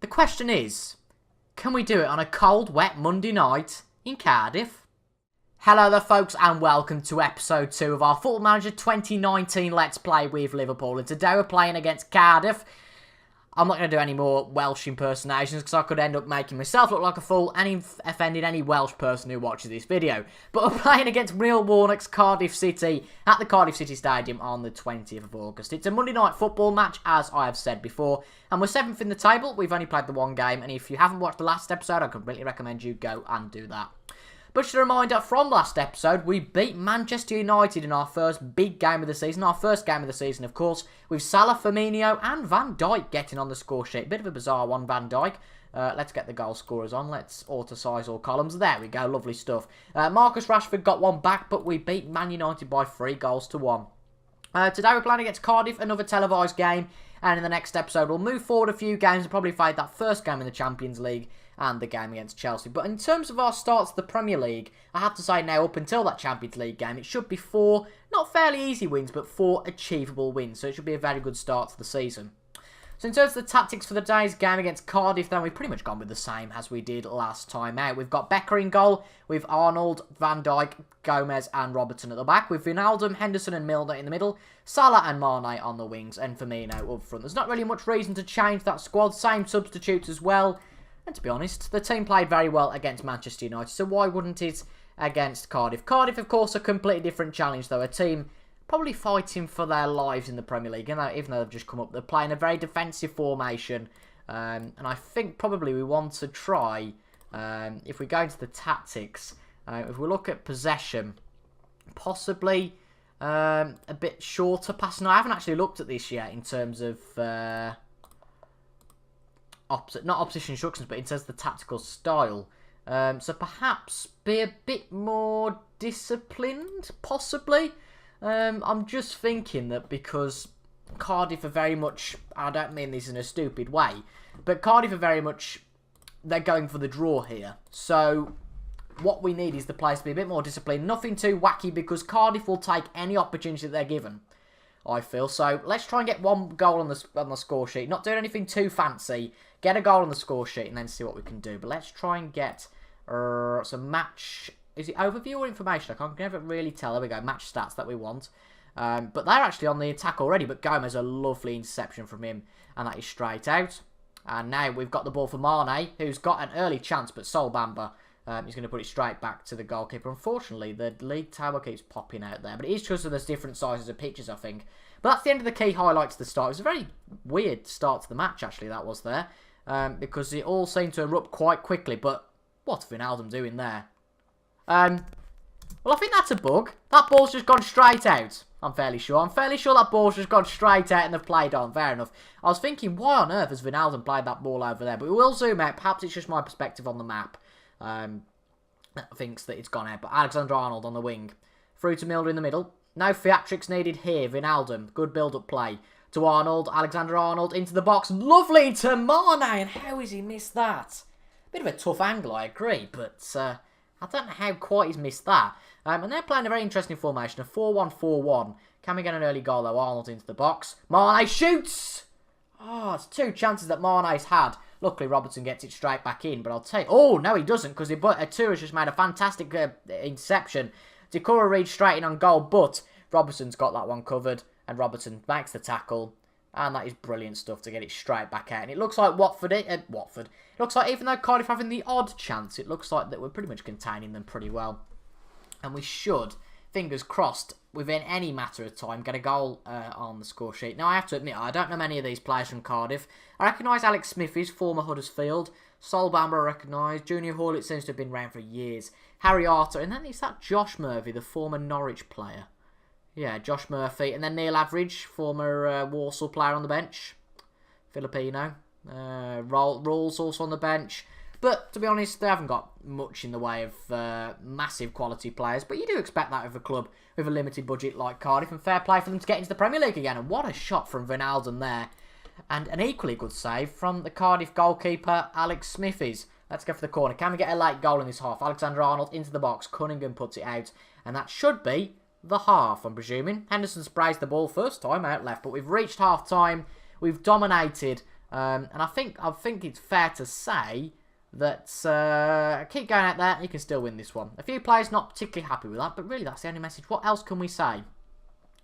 question is, can we do it on a cold, wet Monday night in Cardiff? Hello there folks and welcome to episode 2 of our Football Manager 2019 Let's Play with Liverpool. And today we're playing against Cardiff. I'm not going to do any more Welsh impersonations because I could end up making myself look like a fool and offending any Welsh person who watches this video. But we're playing against Real Warnock's Cardiff City at the Cardiff City Stadium on the 20th of August. It's a Monday night football match, as I have said before, and we're 7th in the table. We've only played the one game, and if you haven't watched the last episode, I completely recommend you go and do that. But just a reminder, from last episode, we beat Manchester United in our first big game of the season. Our first game of the season, of course, with Salah, Firmino and Van Dijk getting on the score sheet. Bit of a bizarre one, Van Dijk. Let's get the goal scorers on. Let's auto-size all columns. There we go, lovely stuff. Marcus Rashford got one back, but we beat Man United by 3-1. Today we're playing against Cardiff, another televised game. And in the next episode, we'll move forward a few games and probably fight that first game in the Champions League and the game against Chelsea. But in terms of our starts to the Premier League, I have to say now, up until that Champions League game, it should be 4, not fairly easy wins, but 4 achievable wins. So it should be a very good start to the season. So in terms of the tactics for the day's game against Cardiff, then we've pretty much gone with the same as we did last time out. We've got Becker in goal, with Arnold, Van Dijk, Gomez and Robertson at the back, with Wijnaldum, Henderson and Milner in the middle, Salah and Mane on the wings, and Firmino up front. There's not really much reason to change that squad, same substitutes as well. And to be honest, the team played very well against Manchester United, so why wouldn't it against Cardiff? Cardiff, of course, a completely different challenge, though. A team probably fighting for their lives in the Premier League, even though they've just come up. They're playing a very defensive formation, and I think probably we want to try, if we go into the tactics, if we look at possession, possibly a bit shorter passing. I haven't actually looked at this yet in terms of not opposition instructions, but in terms of the tactical style. So perhaps be a bit more disciplined, possibly. I'm just thinking that because Cardiff are very much, I don't mean this in a stupid way, but Cardiff are very much, they're going for the draw here. So what we need is the players to be a bit more disciplined, nothing too wacky, because Cardiff will take any opportunity that they're given, I feel. So let's try and get one goal on the score sheet, not doing anything too fancy, get a goal on the score sheet and then see what we can do. But let's try and get some match. Is it overview or information? I can never really tell. There we go, match stats that we want. But they're actually on the attack already, but Gomez, a lovely interception from him, and that is straight out. And now we've got the ball for Mane, who's got an early chance, but Sol Bamba, he's going to put it straight back to the goalkeeper. Unfortunately, the league table keeps popping out there, but it is because there's different sizes of pitches, I think. But that's the end of the key highlights to the start. It was a very weird start to the match, actually, that was there, because it all seemed to erupt quite quickly. But what's Wijnaldum doing there? Well, I think that's a bug. That ball's just gone straight out. I'm fairly sure. That ball's just gone straight out and they've played on. Fair enough. I was thinking, why on earth has Wijnaldum played that ball over there? But we will zoom out. Perhaps it's just my perspective on the map that thinks that it's gone out. But Alexander-Arnold on the wing. Through to Milner in the middle. No theatrics needed here. Wijnaldum. Good build-up play. To Arnold. Alexander-Arnold into the box. Lovely to Mane. And how has he missed that? Bit of a tough angle, I agree. But I don't know how quite he's missed that. And they're playing a very interesting formation, a 4-1-4-1. Can we get an early goal, though? Arnold into the box. Mane shoots! Oh, it's 2 chances that Mane's had. Luckily, Robertson gets it straight back in, but I'll take... Oh, no, he doesn't, because Atura has just made a fantastic interception. Decore reads straight in on goal, but Robertson's got that one covered, and Robertson makes the tackle. And that is brilliant stuff to get it straight back out. And it looks like It looks like even though Cardiff are having the odd chance, it looks like that we're pretty much containing them pretty well. And we should, fingers crossed, within any matter of time, get a goal on the score sheet. Now, I have to admit, I don't know many of these players from Cardiff. I recognise Alex Smithies, former Huddersfield. Sol Bamba I recognise. Junior Hall, it seems to have been around for years. Harry Arter. And then it's that Josh Murphy, the former Norwich player. Yeah, Josh Murphy. And then Neil Average, former Walsall player on the bench. Filipino. Rawls also on the bench. But, to be honest, they haven't got much in the way of massive quality players. But you do expect that of a club with a limited budget like Cardiff. And fair play for them to get into the Premier League again. And what a shot from Wijnaldum there. And an equally good save from the Cardiff goalkeeper, Alex Smithies. Let's go for the corner. Can we get a late goal in this half? Alexander-Arnold into the box. Cunningham puts it out. And that should be the half, I'm presuming. Henderson sprays the ball first time out left. But we've reached half-time. We've dominated And I think it's fair to say that keep going out there, you can still win this one. A few players not particularly happy with that, but really that's the only message. What else can we say?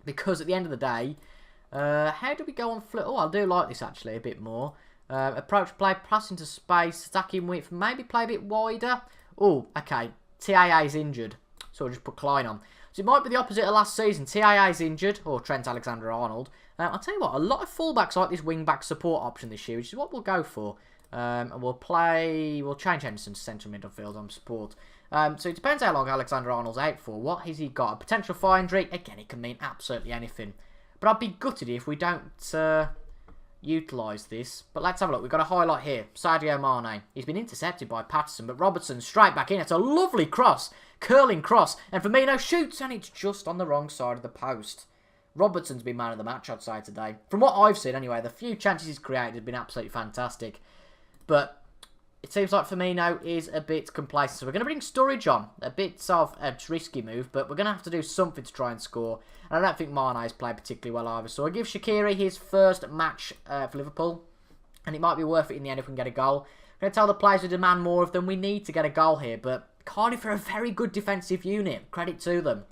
Because at the end of the day, how do we go on flip? Oh, I do like this actually a bit more. Approach play, pass into space, attacking width, maybe play a bit wider. Oh, okay. TAA's injured, so I'll just put Klein on. So it might be the opposite of last season. TAA's injured, or Trent Alexander-Arnold. I'll tell you what, a lot of fullbacks like this wing-back support option this year, which is what we'll go for. And we'll change Henderson to central midfield on support. So it depends how long Alexander-Arnold's out for. What has he got? A potential thigh injury? Again, it can mean absolutely anything. But I'd be gutted if we don't utilise this. But let's have a look. We've got a highlight here. Sadio Mane. He's been intercepted by Patterson, but Robertson straight back in. It's a lovely cross. Curling cross. And Firmino shoots, and it's just on the wrong side of the post. Robertson's been man of the match, I'd say, today. From what I've seen, anyway, the few chances he's created have been absolutely fantastic. But it seems like Firmino is a bit complacent. So we're going to bring Sturridge on. A bit of a risky move, but we're going to have to do something to try and score. And I don't think Mane's played particularly well either. So I'll give Shaqiri his first match for Liverpool. And it might be worth it in the end if we can get a goal. I'm going to tell the players to demand more of them. We need to get a goal here. But Cardiff are a very good defensive unit. Credit to them.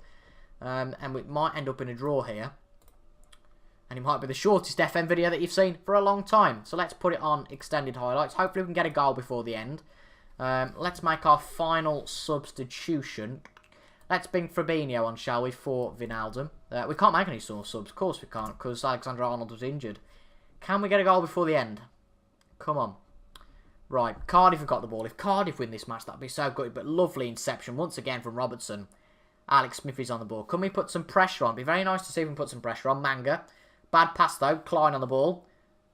And we might end up in a draw here. And it might be the shortest FM video that you've seen for a long time. So let's put it on extended highlights. Hopefully we can get a goal before the end. Let's make our final substitution. Let's bring Fabinho on, shall we, for Wijnaldum. We can't make any sort of subs. Of course we can't, because Alexander-Arnold was injured. Can we get a goal before the end? Come on. Right, Cardiff have got the ball. If Cardiff win this match, that'd be so good. But lovely inception once again from Robertson. Alex Smith is on the ball. Can we put some pressure on? It'd be very nice to see if we can put some pressure on. Manga. Bad pass though. Klein on the ball.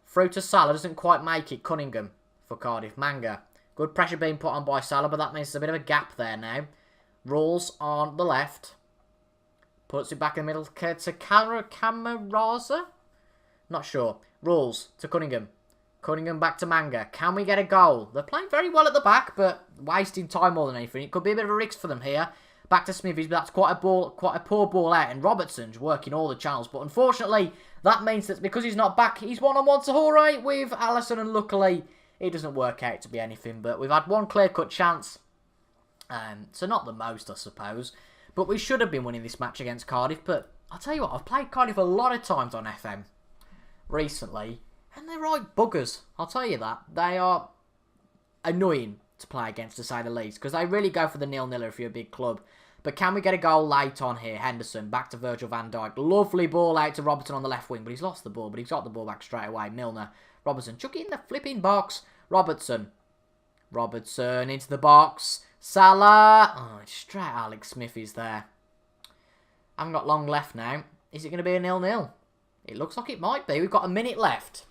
Through to Salah. Doesn't quite make it. Cunningham for Cardiff. Manga. Good pressure being put on by Salah, but that means there's a bit of a gap there now. Rules on the left. Puts it back in the middle to Camaraza? Not sure. Rules to Cunningham. Cunningham back to Manga. Can we get a goal? They're playing very well at the back, but wasting time more than anything. It could be a bit of a risk for them here. Back to Smithies, but that's quite a poor ball out. And Robertson's working all the channels. But unfortunately, that means that because he's not back, he's one-on-one to Jorge with Alisson. And luckily, it doesn't work out to be anything. But we've had one clear-cut chance. So not the most, I suppose. But we should have been winning this match against Cardiff. But I'll tell you what, I've played Cardiff a lot of times on FM recently. And they're right buggers. I'll tell you that. They are annoying to play against, to say the least. Because they really go for the nil-niller if you're a big club. But can we get a goal late on here? Henderson, back to Virgil van Dijk. Lovely ball out to Robertson on the left wing. But he's lost the ball. But he's got the ball back straight away. Milner. Robertson. Chuck it in the flipping box. Robertson. Robertson into the box. Salah. Oh, straight Alex Smith is there. Haven't got long left now. Is it going to be a 0-0? It looks like it might be. We've got a minute left.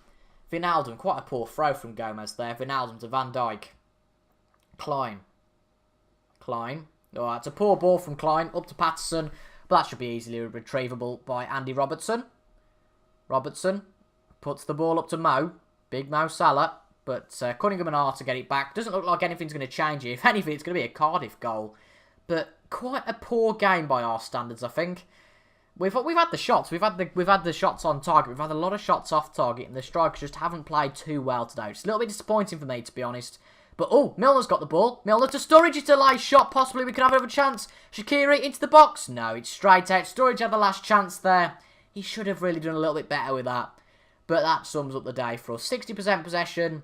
Wijnaldum. Quite a poor throw from Gomez there. Wijnaldum to Van Dijk. Klein. Klein. Oh, it's a poor ball from Klein up to Patterson, but that should be easily retrievable by Andy Robertson. Robertson puts the ball up to Mo. Big Mo Salah, but Cunningham and Arthur get it back. Doesn't look like anything's going to change here. If anything, it's going to be a Cardiff goal. But quite a poor game by our standards, I think. We've had the shots. We've had the shots on target. We've had a lot of shots off target, and the strikers just haven't played too well today. It's a little bit disappointing for me, to be honest. But, oh, Milner's got the ball. Milner to Sturridge. It's a light shot. Possibly we could have a bit of a chance. Shaqiri into the box. No, it's straight out. Sturridge had the last chance there. He should have really done a little bit better with that. But that sums up the day for us. 60% possession.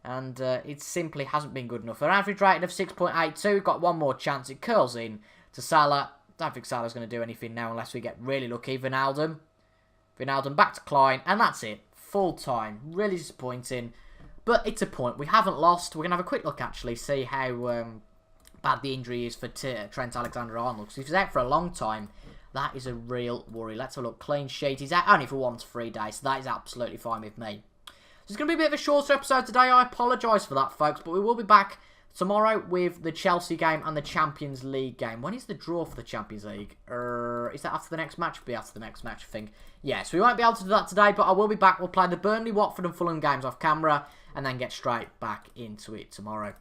And it simply hasn't been good enough. An average rating of 6.82. We've got one more chance. It curls in to Salah. Don't think Salah's going to do anything now unless we get really lucky. Wijnaldum. Wijnaldum back to Klein. And that's it. Full time. Really disappointing. But it's a point. We haven't lost. We're going to have a quick look, actually, see how bad the injury is for Trent Alexander-Arnold. Because if he's out for a long time, that is a real worry. Let's have a look. Clean sheet. He's out only for 1 to 3 days, so that is absolutely fine with me. So it's going to be a bit of a shorter episode today. I apologise for that, folks. But we will be back tomorrow with the Chelsea game and the Champions League game. When is the draw for the Champions League? Is that after the next match? It'll be after the next match, I think. Yeah, so we won't be able to do that today, but I will be back. We'll play the Burnley, Watford and Fulham games off camera and then get straight back into it tomorrow.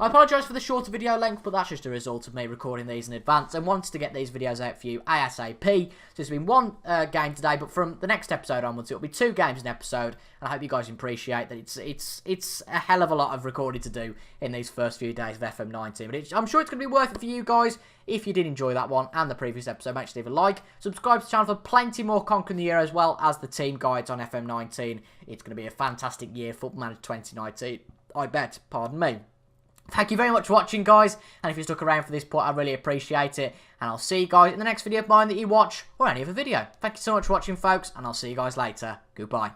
I apologise for the shorter video length, but that's just a result of me recording these in advance and wanted to get these videos out for you ASAP. So there's been one game today, but from the next episode onwards, it'll be 2 games an episode. And I hope you guys appreciate that it's a hell of a lot of recording to do in these first few days of FM19. But I'm sure it's going to be worth it for you guys. If you did enjoy that one and the previous episode, make sure to leave a like. Subscribe to the channel for plenty more Conquering the Year as well as the team guides on FM19. It's going to be a fantastic year, Football Manager 2019. I bet, pardon me. Thank you very much for watching, guys, and if you stuck around for this point, I really appreciate it, and I'll see you guys in the next video of mine that you watch, or any other video. Thank you so much for watching, folks, and I'll see you guys later. Goodbye.